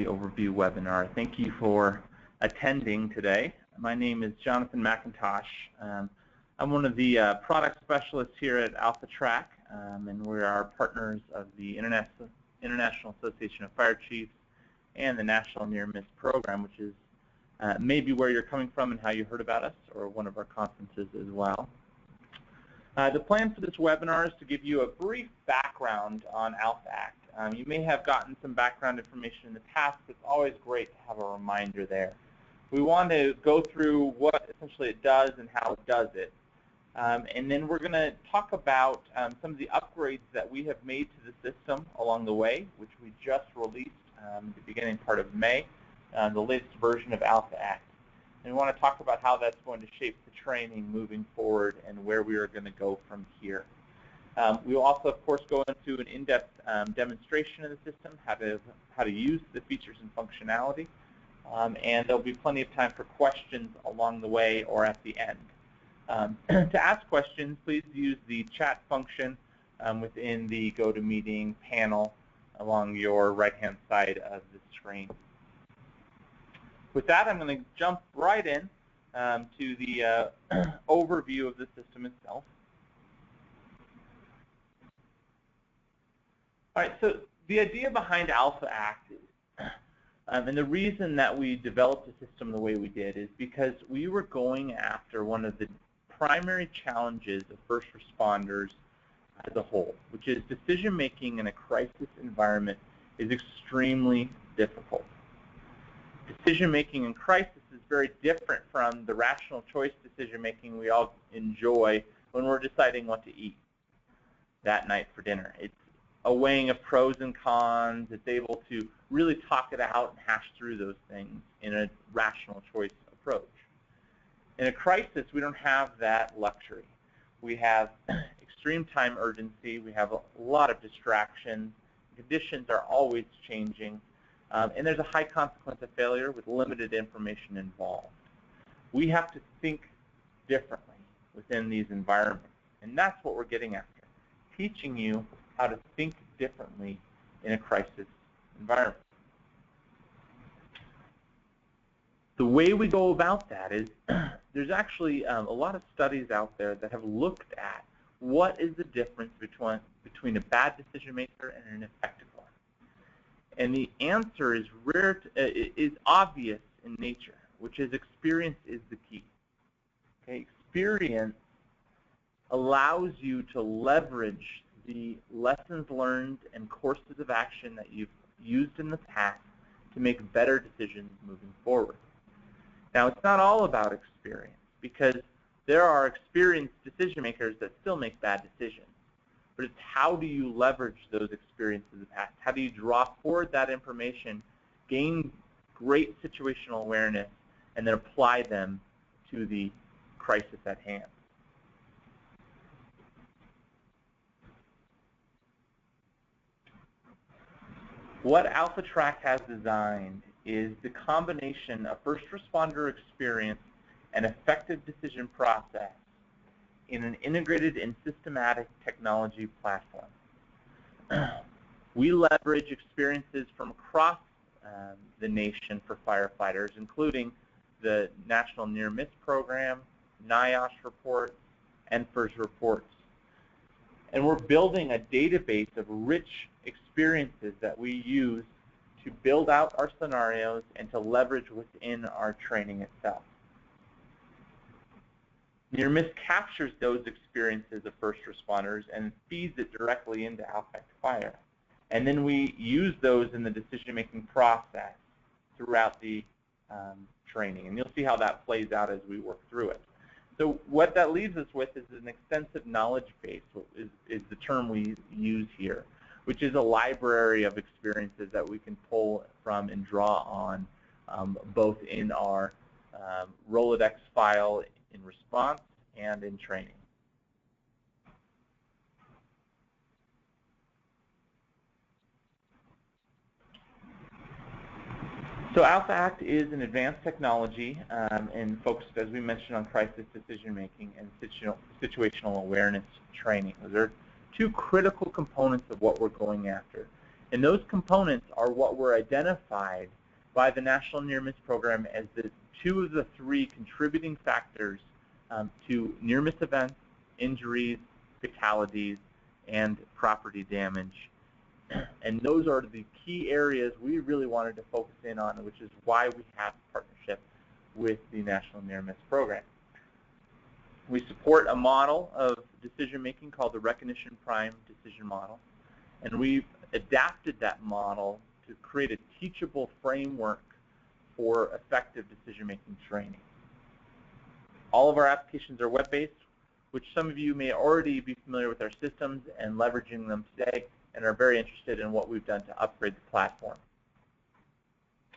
overview webinar. Thank you for attending today. My name is Jonathan McIntosh. I'm one of the product specialists here at AlphaACT, and we are partners of the International Association of Fire Chiefs and the National Near Miss Program, which is maybe where you're coming from and how you heard about us, or one of our conferences as well. The plan for this webinar is to give you a brief background on AlphaACT. You may have gotten some background information in the past, but it's always great to have a reminder there. We want to go through what essentially it does and how it does it. And then we're going to talk about some of the upgrades that we have made to the system along the way, which we just released the beginning part of May, the latest version of AlphaACT. And we want to talk about how that's going to shape the training moving forward and where we are going to go from here. We will also, of course, go into an in-depth demonstration of the system, how to use the features and functionality, and there'll be plenty of time for questions along the way or at the end. To ask questions, please use the chat function within the GoToMeeting panel along your right-hand side of the screen. With that, I'm going to jump right in to the overview of the system itself. All right, so the idea behind AlphaACT, and the reason that we developed the system the way we did, is because we were going after one of the primary challenges of first responders as a whole, which is decision-making in a crisis environment is extremely difficult. Decision-making in crisis is very different from the rational choice decision-making we all enjoy when we're deciding what to eat that night for dinner. It's a weighing of pros and cons. It's able to really talk it out and hash through those things in a rational choice approach. In a crisis, we don't have that luxury. We have extreme time urgency. We have a lot of distractions. Conditions are always changing. And there's a high consequence of failure with limited information involved. We have to think differently within these environments. And that's what we're getting after, teaching you how to think differently in a crisis environment. The way we go about that is there's actually a lot of studies out there that have looked at what is the difference between a bad decision maker and an effective one. And the answer is obvious in nature, which is experience is the key. Okay? Experience allows you to leverage the lessons learned and courses of action that you've used in the past to make better decisions moving forward. Now, it's not all about experience, because there are experienced decision makers that still make bad decisions. But it's how do you leverage those experiences of the past? How do you draw forward that information, gain great situational awareness, and then apply them to the crisis at hand? What AlphaACT has designed is the combination of first responder experience and effective decision process in an integrated and systematic technology platform. We leverage experiences from across the nation for firefighters, including the National Near Miss Program, NIOSH reports, and FERS reports. And we're building a database of rich experiences that we use to build out our scenarios and to leverage within our training itself. Near Miss captures those experiences of first responders and feeds it directly into AlphaACT Fire. And then we use those in the decision-making process throughout the training. And you'll see how that plays out as we work through it. So what that leaves us with is an extensive knowledge base, is the term we use here, which is a library of experiences that we can pull from and draw on both in our Rolodex file in response and in training. So AlphaACT is an advanced technology and focused, as we mentioned, on crisis decision-making and situational awareness training. Those are two critical components of what we're going after. And those components are what were identified by the National Near Miss Program as the 2 of the 3 contributing factors to near miss events, injuries, fatalities, and property damage. And those are the key areas we really wanted to focus in on, which is why we have a partnership with the National Near Miss Program. We support a model of decision-making called the Recognition Prime Decision Model, and we've adapted that model to create a teachable framework for effective decision-making training. All of our applications are web-based, which some of you may already be familiar with our systems and leveraging them today and are very interested in what we've done to upgrade the platform.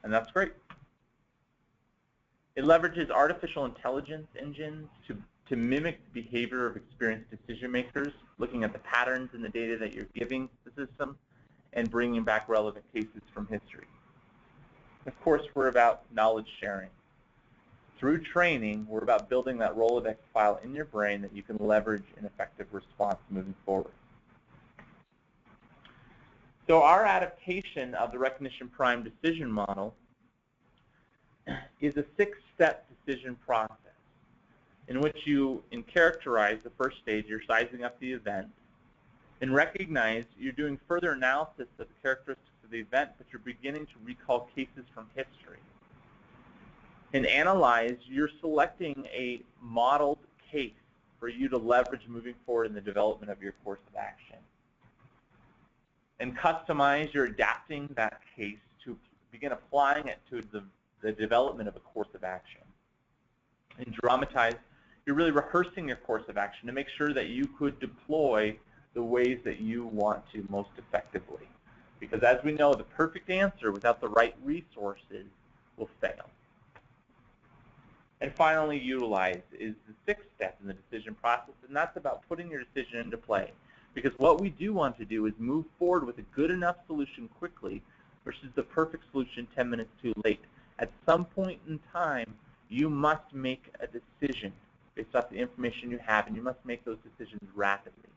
And that's great. It leverages artificial intelligence engines to mimic the behavior of experienced decision makers, looking at the patterns in the data that you're giving the system and bringing back relevant cases from history. Of course, we're about knowledge sharing. Through training, we're about building that Rolodex file in your brain that you can leverage in effective response moving forward. So our adaptation of the Recognition Prime Decision Model is a 6-step decision process in which you characterize the first stage, you're sizing up the event, and recognize you're doing further analysis of the characteristics of the event, but you're beginning to recall cases from history. And analyze, you're selecting a modeled case for you to leverage moving forward in the development of your course of action. And customize, you're adapting that case to begin applying it to the development of a course of action. And dramatize, you're really rehearsing your course of action to make sure that you could deploy the ways that you want to most effectively. Because as we know, the perfect answer without the right resources will fail. And finally, utilize is the 6th step in the decision process, and that's about putting your decision into play. Because what we do want to do is move forward with a good enough solution quickly versus the perfect solution 10 minutes too late. At some point in time, you must make a decision based off the information you have, and you must make those decisions rapidly.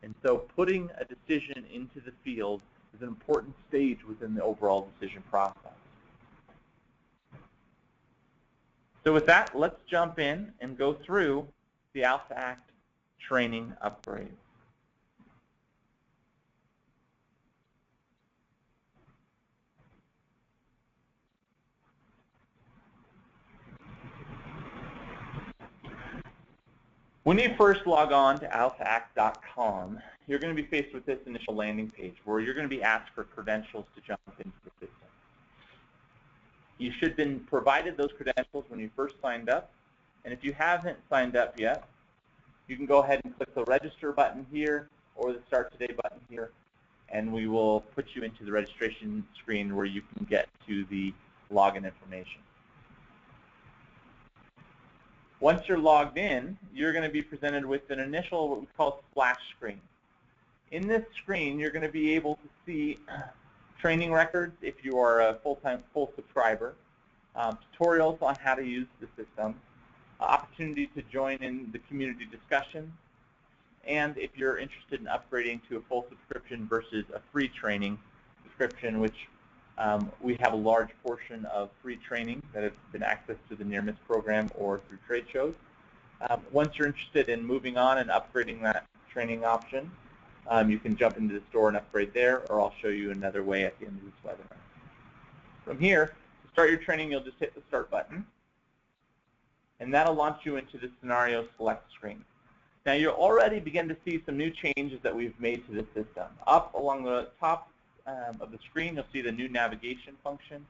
And so putting a decision into the field is an important stage within the overall decision process. So with that, let's jump in and go through the AlphaACT training upgrades. When you first log on to alphaact.com, you're going to be faced with this initial landing page where you're going to be asked for credentials to jump into the system. You should have been provided those credentials when you first signed up, and if you haven't signed up yet, you can go ahead and click the register button here or the start today button here, and we will put you into the registration screen where you can get to the login information. Once you're logged in, you're going to be presented with an initial, what we call, splash screen. In this screen, you're going to be able to see training records if you are a full subscriber, tutorials on how to use the system, opportunity to join in the community discussion, and if you're interested in upgrading to a full subscription versus a free training subscription, which we have a large portion of free training that has been accessed through the Near Miss program or through trade shows. Once you're interested in moving on and upgrading that training option, you can jump into the store and upgrade there, or I'll show you another way at the end of this webinar. From here, to start your training, you'll just hit the Start button, and that'll launch you into the Scenario Select screen. Now, you'll already begin to see some new changes that we've made to the system. Up along the top of the screen, you'll see the new navigation function,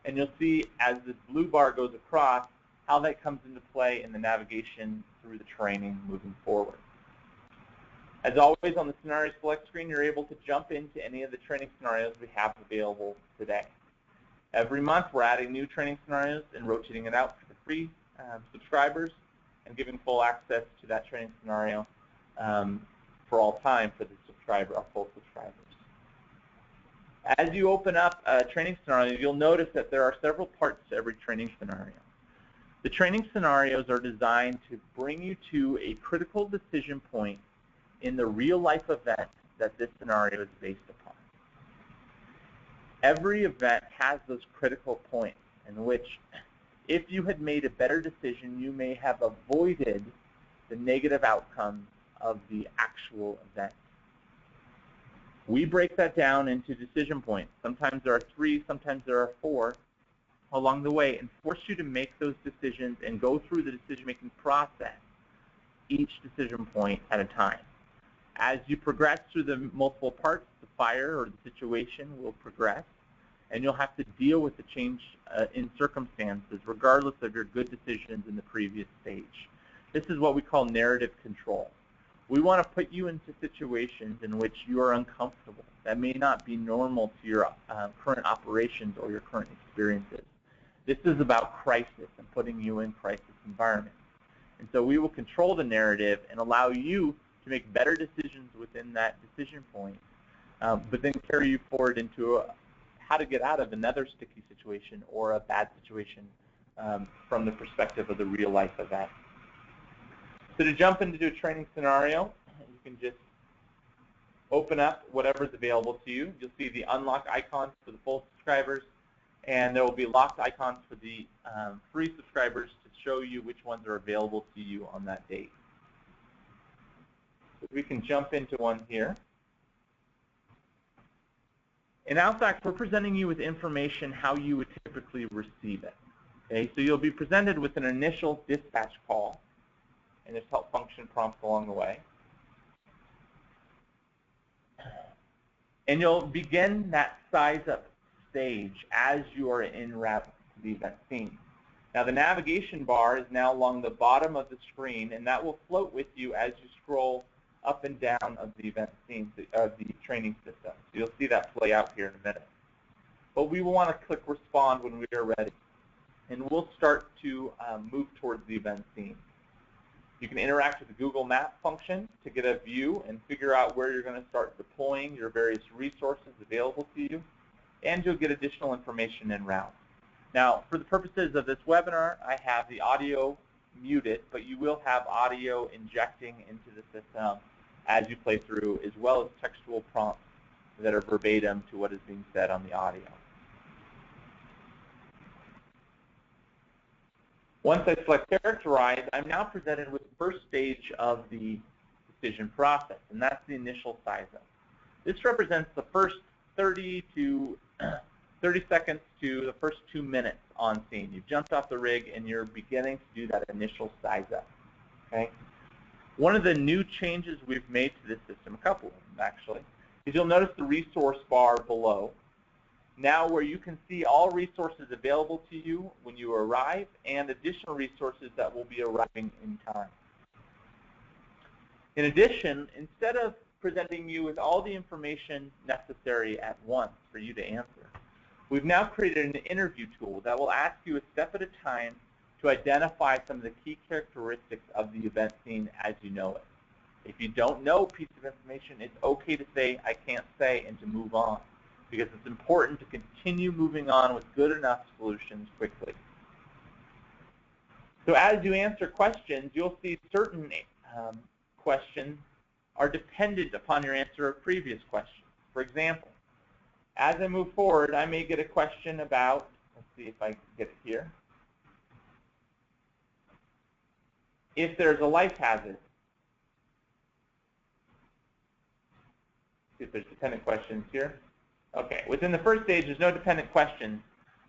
and you'll see as the blue bar goes across how that comes into play in the navigation through the training moving forward. As always, on the Scenario Select screen, you're able to jump into any of the training scenarios we have available today. Every month, we're adding new training scenarios and rotating it out for the free subscribers and giving full access to that training scenario for all time for the subscriber, our full subscribers. As you open up a training scenario, you'll notice that there are several parts to every training scenario. The training scenarios are designed to bring you to a critical decision point in the real-life event that this scenario is based upon. Every event has those critical points in which, if you had made a better decision, you may have avoided the negative outcomes of the actual event. We break that down into decision points. Sometimes there are 3, sometimes there are 4 along the way, and force you to make those decisions and go through the decision-making process, each decision point at a time. As you progress through the multiple parts, the fire or the situation will progress, and you'll have to deal with the change in circumstances regardless of your good decisions in the previous stage. This is what we call narrative control. We want to put you into situations in which you are uncomfortable. That may not be normal to your current operations or your current experiences. This is about crisis and putting you in crisis environments. And so we will control the narrative and allow you to make better decisions within that decision point, but then carry you forward into how to get out of another sticky situation or a bad situation from the perspective of the real life event. So to jump into a training scenario, you can just open up whatever's available to you. You'll see the unlock icons for the full subscribers, and there will be locked icons for the free subscribers to show you which ones are available to you on that date. So we can jump into one here. In AlphaACT, we're presenting you with information how you would typically receive it. Okay, so you'll be presented with an initial dispatch call, and there's help function prompts along the way. And you'll begin that size up stage as you are en route to the event scene. Now the navigation bar is now along the bottom of the screen, and that will float with you as you scroll up and down of the event scene, of the training system. So you'll see that play out here in a minute. But we will want to click respond when we are ready, and we'll start to move towards the event scene. You can interact with the Google Map function to get a view and figure out where you're going to start deploying your various resources available to you, and you'll get additional information en route. Now, for the purposes of this webinar, I have the audio muted, but you will have audio injecting into the system as you play through, as well as textual prompts that are verbatim to what is being said on the audio. Once I select characterize, I'm now presented with the first stage of the decision process, and that's the initial size up. This represents the first 30 seconds to the first 2 minutes on scene. You've jumped off the rig and you're beginning to do that initial size up. Okay? One of the new changes we've made to this system, a couple of them actually, is you'll notice the resource bar below. Now where you can see all resources available to you when you arrive and additional resources that will be arriving in time. In addition, instead of presenting you with all the information necessary at once for you to answer, we've now created an interview tool that will ask you a step at a time to identify some of the key characteristics of the event scene as you know it. If you don't know a piece of information, it's okay to say, I can't say, and to move on, because it's important to continue moving on with good enough solutions quickly. So as you answer questions, you'll see certain questions are dependent upon your answer of previous questions. For example, as I move forward, I may get a question about, let's see if I can get it here, if there's a life hazard. See if there's dependent questions here. Okay, within the first stage, there's no dependent questions,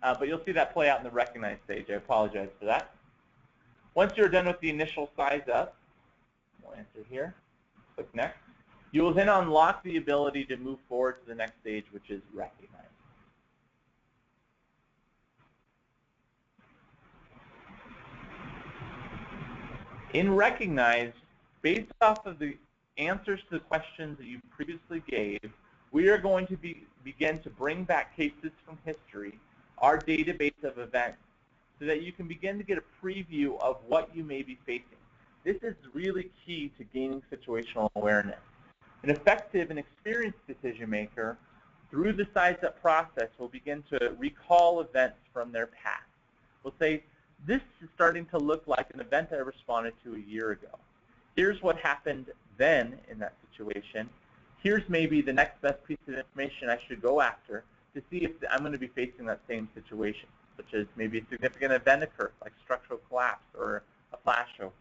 but you'll see that play out in the recognize stage. I apologize for that. Once you're done with the initial size up, we'll answer here, click next. You will then unlock the ability to move forward to the next stage, which is recognize. In recognize, based off of the answers to the questions that you previously gave, we are going to begin to bring back cases from history, our database of events, so that you can begin to get a preview of what you may be facing. This is really key to gaining situational awareness. An effective and experienced decision maker, through the size up process, will begin to recall events from their past. We'll say, this is starting to look like an event I responded to a year ago. Here's what happened then in that situation. Here's maybe the next best piece of information I should go after to see if I'm going to be facing that same situation, such as maybe a significant event occurs, like structural collapse or a flashover.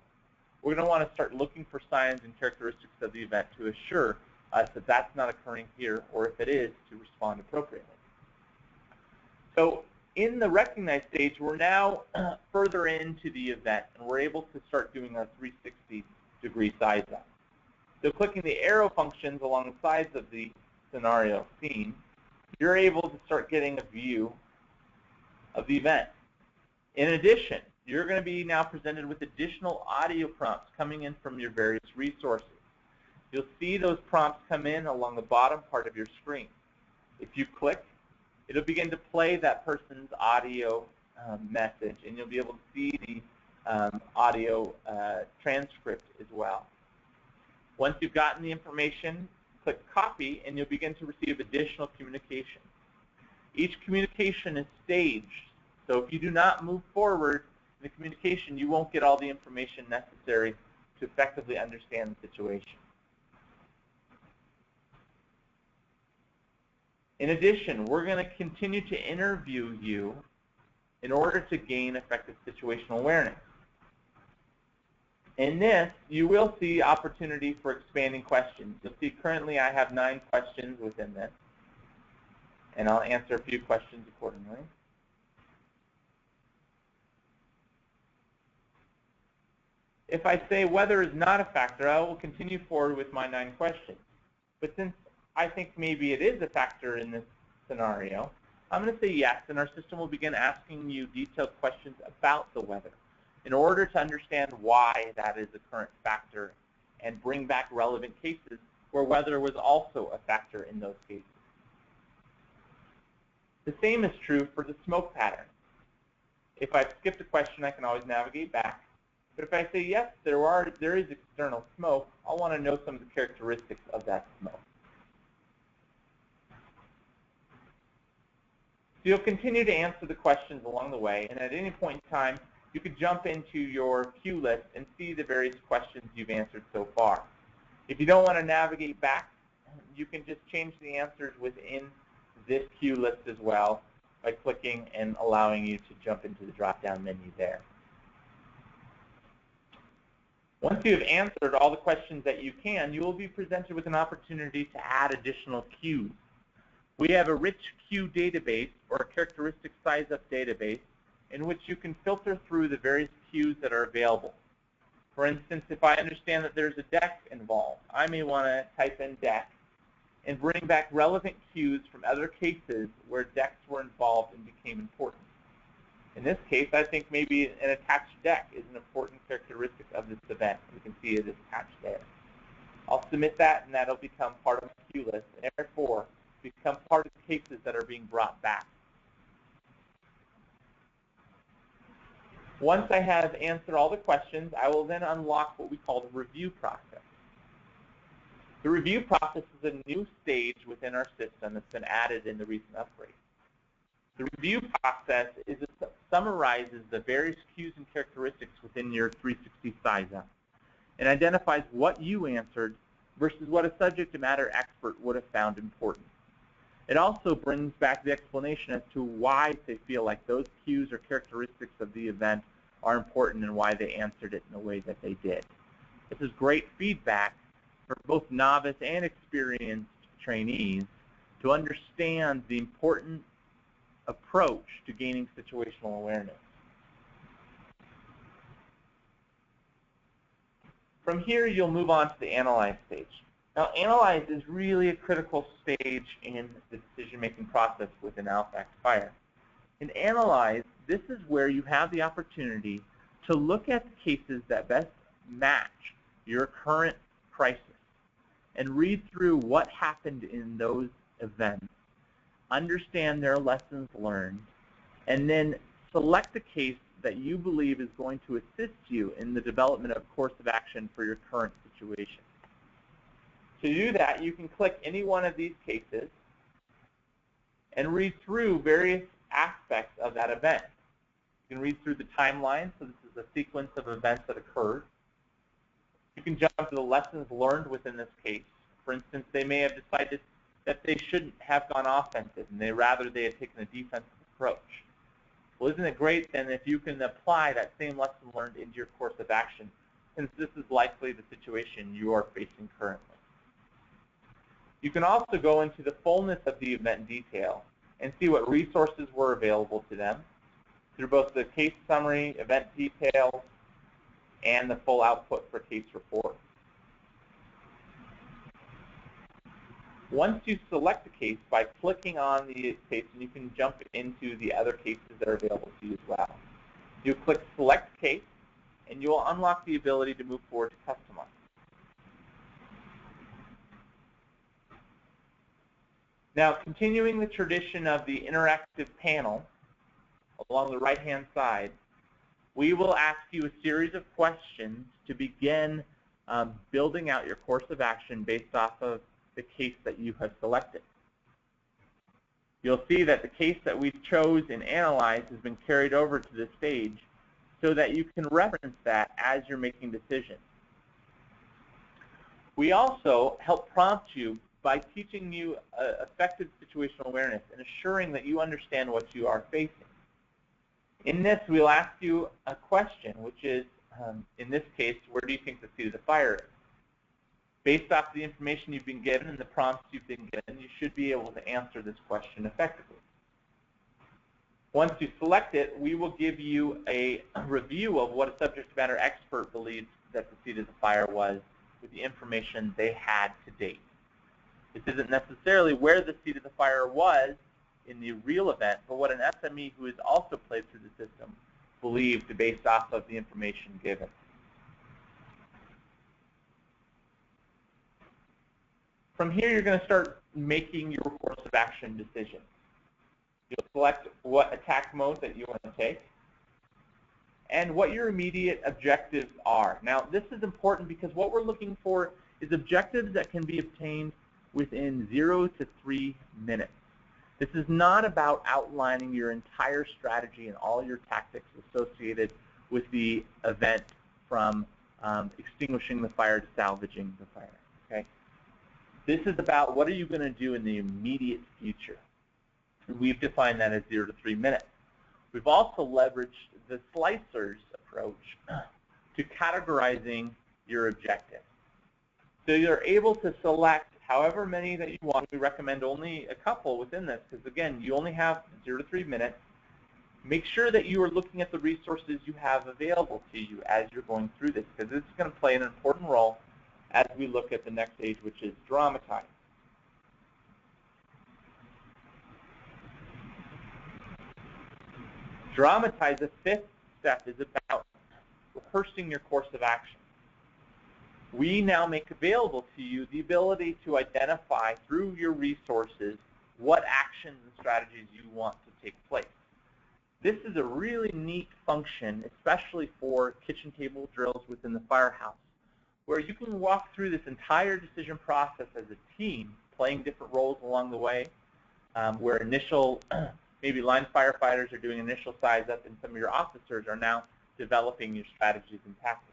We're going to want to start looking for signs and characteristics of the event to assure us that that's not occurring here, or if it is, to respond appropriately. So in the recognize stage, we're now further into the event, and we're able to start doing our 360-degree size up. So clicking the arrow functions along the sides of the scenario scene, you're able to start getting a view of the event. In addition, you're going to be now presented with additional audio prompts coming in from your various resources. You'll see those prompts come in along the bottom part of your screen. If you click, it'll begin to play that person's audio message, and you'll be able to see the audio transcript as well. Once you've gotten the information, click copy, and you'll begin to receive additional communication. Each communication is staged, so if you do not move forward in the communication, you won't get all the information necessary to effectively understand the situation. In addition, we're going to continue to interview you in order to gain effective situational awareness. In this, you will see opportunity for expanding questions. You'll see currently I have 9 questions within this, and I'll answer a few questions accordingly. If I say weather is not a factor, I will continue forward with my 9 questions. But since I think maybe it is a factor in this scenario, I'm going to say yes, and our system will begin asking you detailed questions about the weather in order to understand why that is a current factor and bring back relevant cases where weather was also a factor in those cases. The same is true for the smoke pattern. If I've skipped a question, I can always navigate back. But if I say yes, there is external smoke, I'll want to know some of the characteristics of that smoke. So you'll continue to answer the questions along the way, and at any point in time, you could jump into your queue list and see the various questions you've answered so far. If you don't want to navigate back, you can just change the answers within this queue list as well by clicking and allowing you to jump into the drop-down menu there. Once you have answered all the questions that you can, you will be presented with an opportunity to add additional cues. We have a rich queue database, or a characteristic size-up database, in which you can filter through the various cues that are available. For instance, if I understand that there's a deck involved, I may want to type in deck and bring back relevant cues from other cases where decks were involved and became important. In this case, I think maybe an attached deck is an important characteristic of this event. You can see it is attached there. I'll submit that, and that'll become part of my queue list, and therefore become part of the cases that are being brought back. Once I have answered all the questions, I will then unlock what we call the review process. The review process is a new stage within our system that's been added in the recent upgrade. The review process summarizes the various cues and characteristics within your 360 size-up and identifies what you answered versus what a subject matter expert would have found important. It also brings back the explanation as to why they feel like those cues or characteristics of the event are important and why they answered it in the way that they did. This is great feedback for both novice and experienced trainees to understand the important approach to gaining situational awareness. From here, you'll move on to the analyze stage. Now, analyze is really a critical stage in the decision-making process within AlphaACT Fire. In analyze, this is where you have the opportunity to look at the cases that best match your current crisis and read through what happened in those events, understand their lessons learned, and then select a case that you believe is going to assist you in the development of course of action for your current situation. To do that, you can click any one of these cases and read through various aspects of that event. You can read through the timeline, so this is a sequence of events that occurred. You can jump to the lessons learned within this case. For instance, they may have decided that they shouldn't have gone offensive, and rather they had taken a defensive approach. Well, isn't it great then if you can apply that same lesson learned into your course of action, since this is likely the situation you are facing currently? You can also go into the fullness of the event in detail and see what resources were available to them through both the case summary, event details, and the full output for case report. Once you select a case by clicking on the case, and you can jump into the other cases that are available to you as well. You click Select Case, and you will unlock the ability to move forward to customize. Now, continuing the tradition of the interactive panel, along the right-hand side, we will ask you a series of questions to begin building out your course of action based off of the case that you have selected. You'll see that the case that we chose and analyzed has been carried over to this stage so that you can reference that as you're making decisions. We also help prompt you by teaching you effective situational awareness and assuring that you understand what you are facing. In this, we'll ask you a question, which is, in this case, where do you think the seat of the fire is? Based off the information you've been given and the prompts you've been given, you should be able to answer this question effectively. Once you select it, we will give you a review of what a subject matter expert believes that the seat of the fire was with the information they had to date. This isn't necessarily where the seat of the fire was in the real event, but what an SME who has also played through the system believed based off of the information given. From here, you're going to start making your course of action decisions. You'll select what attack mode that you want to take and what your immediate objectives are. Now, this is important because what we're looking for is objectives that can be obtained within 0 to 3 minutes. This is not about outlining your entire strategy and all your tactics associated with the event from extinguishing the fire to salvaging the fire. Okay? This is about what are you going to do in the immediate future. And we've defined that as 0 to 3 minutes. We've also leveraged the slicers approach to categorizing your objectives. So you're able to select however many that you want. We recommend only a couple within this because, again, you only have 0 to 3 minutes. Make sure that you are looking at the resources you have available to you as you're going through this, because this is going to play an important role as we look at the next stage, which is dramatize. Dramatize, the fifth step, is about rehearsing your course of action. We now make available to you the ability to identify through your resources what actions and strategies you want to take place. This is a really neat function, especially for kitchen table drills within the firehouse, where you can walk through this entire decision process as a team, playing different roles along the way, where initial, maybe line firefighters are doing initial size up, and some of your officers are now developing your strategies and tactics.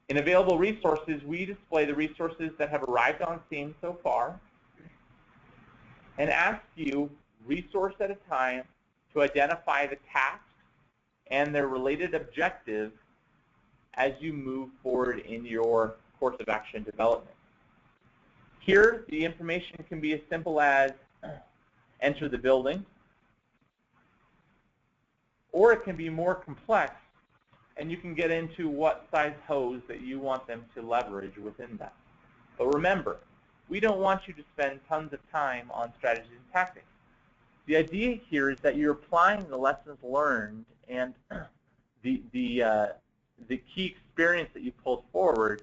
In available resources, we display the resources that have arrived on scene so far and ask you, resource at a time, to identify the tasks and their related objectives as you move forward in your course of action development. Here, the information can be as simple as enter the building, or it can be more complex, and you can get into what size hose that you want them to leverage within that. But remember, we don't want you to spend tons of time on strategies and tactics. The idea here is that you're applying the lessons learned and the key experience that you pulled forward,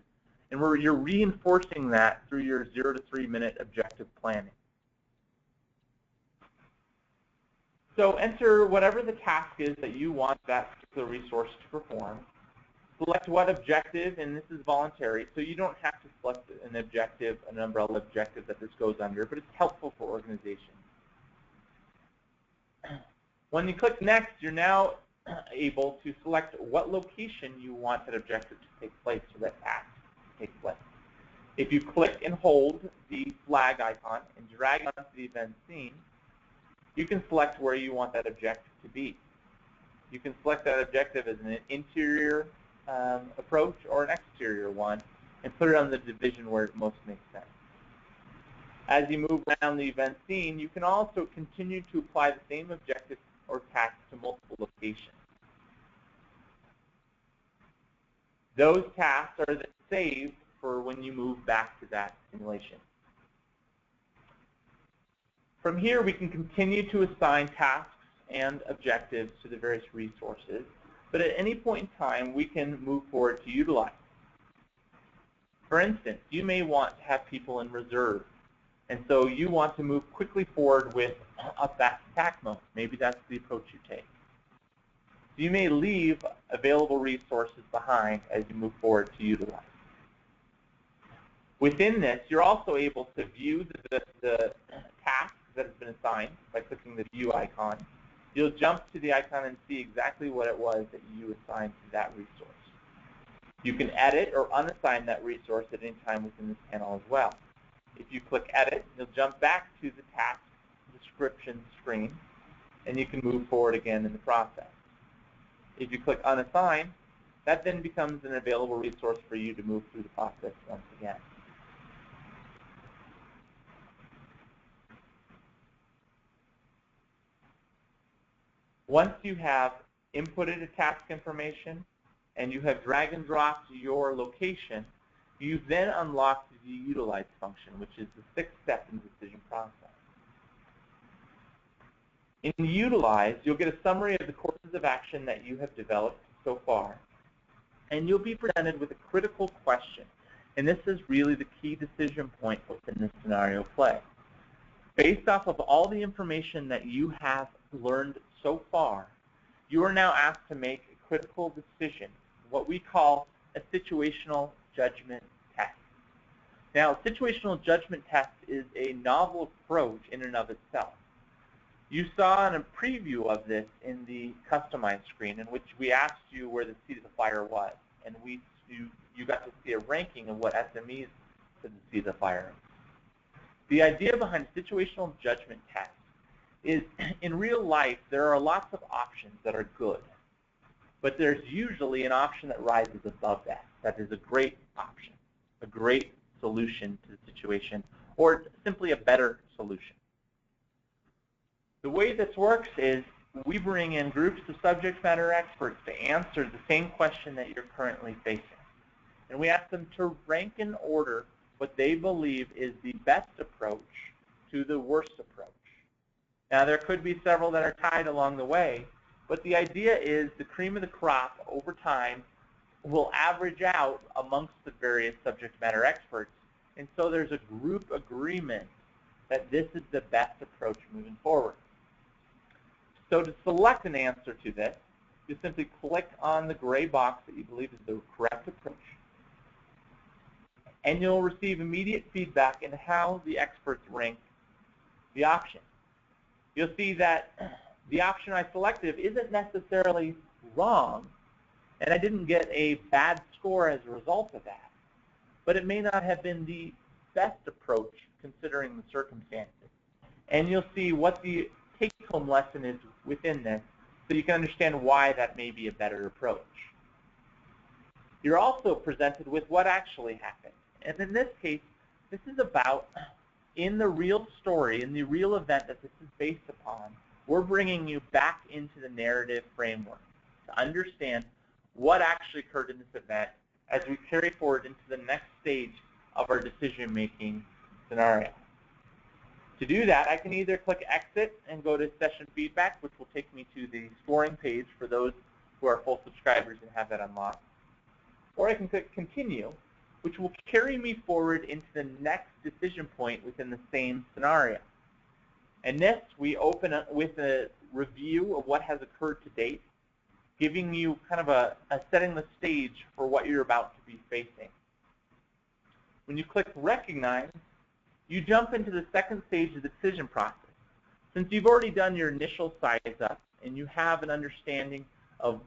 and you're reinforcing that through your 0 to 3 minute objective planning. So enter whatever the task is that you want that particular resource to perform. Select what objective, and this is voluntary, so you don't have to select an objective, an umbrella objective that this goes under, but it's helpful for organization. When you click Next, you're now able to select what location you want that objective to take place, or that task to take place. If you click and hold the flag icon and drag it onto the event scene, you can select where you want that objective to be. You can select that objective as an interior approach or an exterior one and put it on the division where it most makes sense. As you move around the event scene, you can also continue to apply the same objective or task to multiple locations. Those tasks are then saved for when you move back to that simulation. From here, we can continue to assign tasks and objectives to the various resources, but at any point in time, we can move forward to utilize. For instance, you may want to have people in reserve, and so you want to move quickly forward with a fast attack mode. Maybe that's the approach you take. You may leave available resources behind as you move forward to utilize. Within this, you're also able to view the task that has been assigned by clicking the view icon. You'll jump to the icon and see exactly what it was that you assigned to that resource. You can edit or unassign that resource at any time within this panel as well. If you click Edit, you'll jump back to the task description screen, and you can move forward again in the process. If you click Unassign, that then becomes an available resource for you to move through the process once again. Once you have inputted a task information and you have drag and dropped your location, you then unlock the Utilize function, which is the sixth step in the decision process. In Utilize, you'll get a summary of the courses of action that you have developed so far, and you'll be presented with a critical question. And this is really the key decision point within this scenario play. Based off of all the information that you have learned so far, you are now asked to make a critical decision, what we call a situational judgment test. Now, situational judgment test is a novel approach in and of itself. You saw in a preview of this in the Customize screen, in which we asked you where the seat of the fire was, and you got to see a ranking of what SMEs to the seat of the fire. The idea behind situational judgment test is, in real life, there are lots of options that are good, but there's usually an option that rises above that. That is a great option, a great solution to the situation, or simply a better solution. The way this works is we bring in groups of subject matter experts to answer the same question that you're currently facing. And we ask them to rank in order what they believe is the best approach to the worst approach. Now, there could be several that are tied along the way, but the idea is the cream of the crop over time will average out amongst the various subject matter experts. And so there's a group agreement that this is the best approach moving forward. So to select an answer to this, you simply click on the gray box that you believe is the correct approach. And you'll receive immediate feedback in how the experts rank the option. You'll see that the option I selected isn't necessarily wrong, and I didn't get a bad score as a result of that. But it may not have been the best approach considering the circumstances. And you'll see what the take-home lesson is within this, so you can understand why that may be a better approach. You're also presented with what actually happened. And in this case, this is about, in the real story, in the real event that this is based upon, we're bringing you back into the narrative framework to understand what actually occurred in this event as we carry forward into the next stage of our decision-making scenario. To do that, I can either click Exit and go to Session Feedback, which will take me to the scoring page for those who are full subscribers and have that unlocked. Or I can click Continue, which will carry me forward into the next decision point within the same scenario. And this, we open up with a review of what has occurred to date, giving you kind of a setting the stage for what you're about to be facing. When you click Recognize, you jump into the second stage of the decision process. Since you've already done your initial size up and you have an understanding of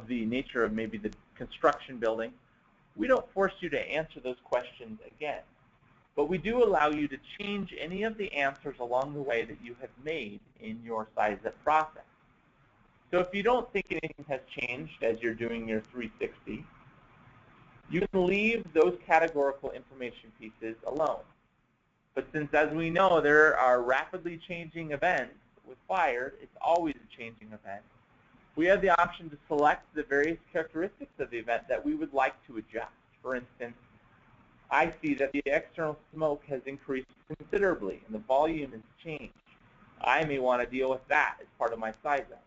the nature of maybe the construction building, we don't force you to answer those questions again. but we do allow you to change any of the answers along the way that you have made in your size-up process. So if you don't think anything has changed as you're doing your 360, you can leave those categorical information pieces alone. But since, as we know, there are rapidly changing events with fire, it's always a changing event, we have the option to select the various characteristics of the event that we would like to adjust. For instance, I see that the external smoke has increased considerably and the volume has changed. I may want to deal with that as part of my size-up,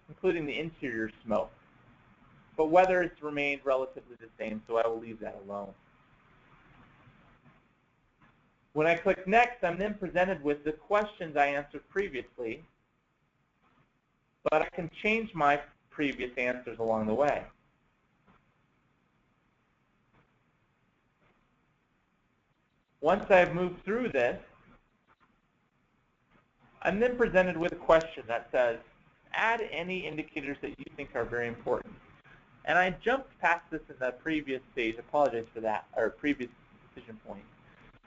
including the interior smoke. But weather has remained relatively the same, so I will leave that alone. When I click Next, I'm then presented with the questions I answered previously, but I can change my previous answers along the way. Once I've moved through this, I'm then presented with a question that says, add any indicators that you think are very important. And I jumped past this in the previous stage, apologize for that, or previous decision point.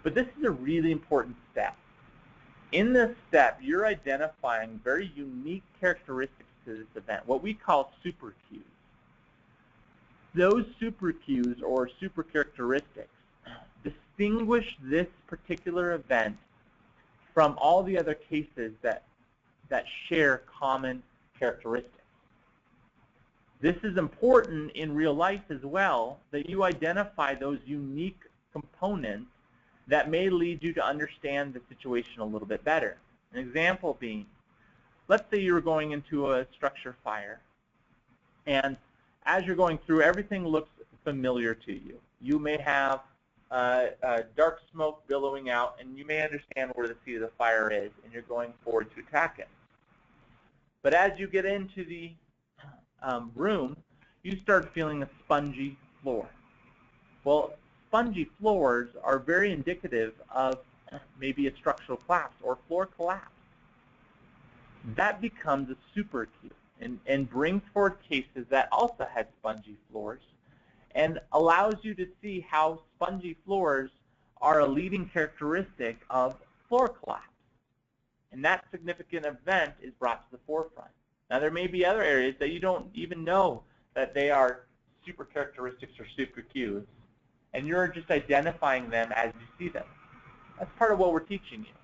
But this is a really important step. In this step, you're identifying very unique characteristics to this event, what we call super cues. Those super cues or super characteristics distinguish this particular event from all the other cases that share common characteristics. This is important in real life as well, that you identify those unique components that may lead you to understand the situation a little bit better. An example being, let's say you're going into a structure fire, and as you're going through, everything looks familiar to you. You may have dark smoke billowing out, and you may understand where the seat of the fire is, and you're going forward to attack it. But as you get into the room, you start feeling a spongy floor. Well, spongy floors are very indicative of maybe a structural collapse or floor collapse. That becomes a super cue and brings forward cases that also had spongy floors and allows you to see how spongy floors are a leading characteristic of floor collapse. And that significant event is brought to the forefront. Now, there may be other areas that you don't even know that they are super characteristics or super cues, and you're just identifying them as you see them. That's part of what we're teaching you,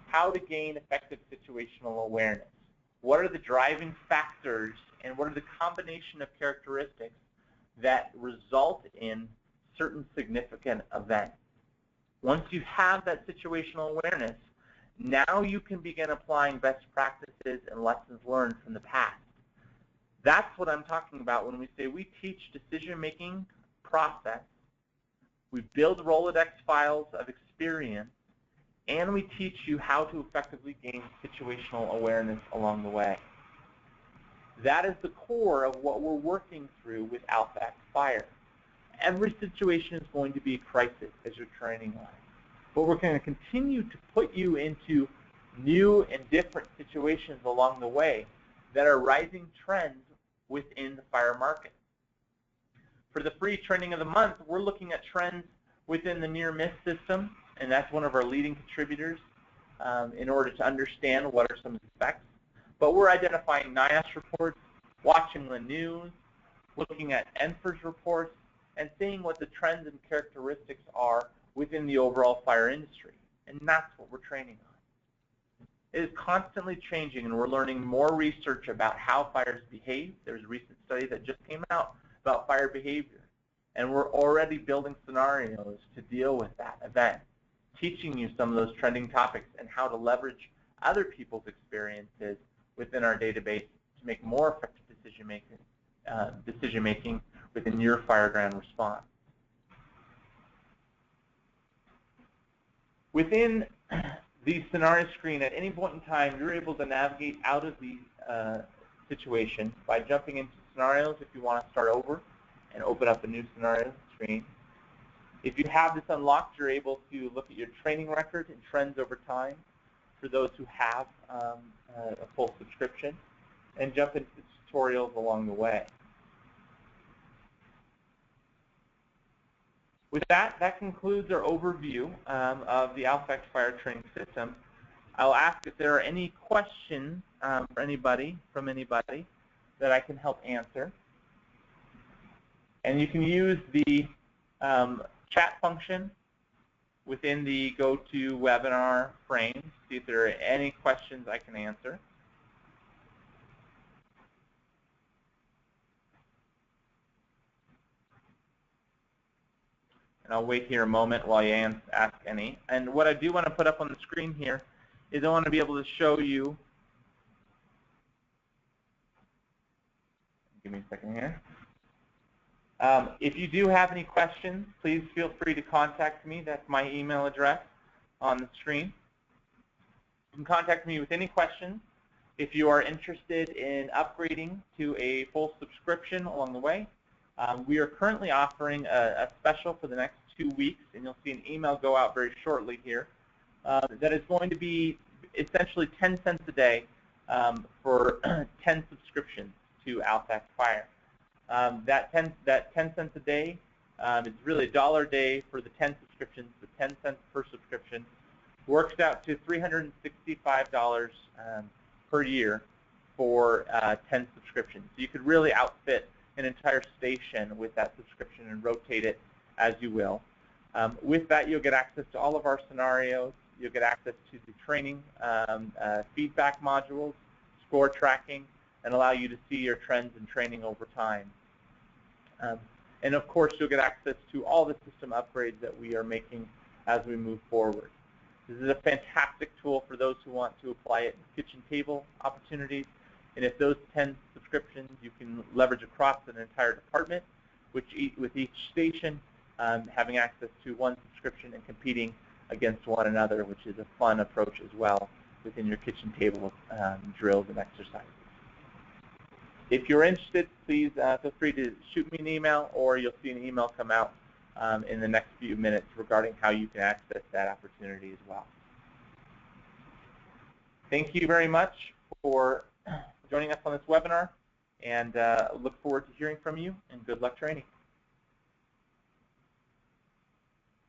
how to gain effective situational awareness. What are the driving factors, and what are the combination of characteristics that result in certain significant events? Once you have that situational awareness, now you can begin applying best practices and lessons learned from the past. That's what I'm talking about when we say we teach decision-making process, we build Rolodex files of experience, and we teach you how to effectively gain situational awareness along the way. That is the core of what we're working through with AlphaACT Fire. Every situation is going to be a crisis as you're training on it. But we're going to continue to put you into new and different situations along the way that are rising trends within the fire market. For the free training of the month, we're looking at trends within the near-miss system, and that's one of our leading contributors in order to understand what are some effects. But we're identifying NIOSH reports, watching the news, looking at NFIRS reports, and seeing what the trends and characteristics are within the overall fire industry. And that's what we're training on. It is constantly changing, and we're learning more research about how fires behave. There's a recent study that just came out about fire behavior. And we're already building scenarios to deal with that event, teaching you some of those trending topics and how to leverage other people's experiences within our database to make more effective decision-making within your fire ground response. Within the scenario screen, at any point in time, you're able to navigate out of the situation by jumping into scenarios if you want to start over and open up a new scenario screen. If you have this unlocked, you're able to look at your training record and trends over time for those who have a full subscription, and jump into tutorials along the way. With that, that concludes our overview of the AlphaACT fire training system. I'll ask if there are any questions from anybody that I can help answer. And you can use the chat function within the GoToWebinar frame to see if there are any questions I can answer. And I'll wait here a moment while you ask any. And what I do want to put up on the screen here is I want to be able to show you. Give me a second here. If you do have any questions, please feel free to contact me. That's my email address on the screen. You can contact me with any questions. If you are interested in upgrading to a full subscription along the way, we are currently offering a special for the next 2 weeks, and you'll see an email go out very shortly here that is going to be essentially 10 cents a day for 10 subscriptions to AlphaACT Fire. That 10 cents a day is really $1 a day for the 10 subscriptions. The 10 cents per subscription works out to $365 per year for 10 subscriptions. So you could really outfit an entire station with that subscription and rotate it as you will. With that, you'll get access to all of our scenarios. You'll get access to the training feedback modules, score tracking, and allow you to see your trends and training over time. And of course, you'll get access to all the system upgrades that we are making as we move forward. This is a fantastic tool for those who want to apply it in kitchen table opportunities. And if those 10 subscriptions you can leverage across an entire department, with each station having access to one subscription and competing against one another, which is a fun approach as well within your kitchen table drills and exercises. If you're interested, please feel free to shoot me an email, or you'll see an email come out in the next few minutes regarding how you can access that opportunity as well. Thank you very much for joining us on this webinar, and look forward to hearing from you, and good luck training.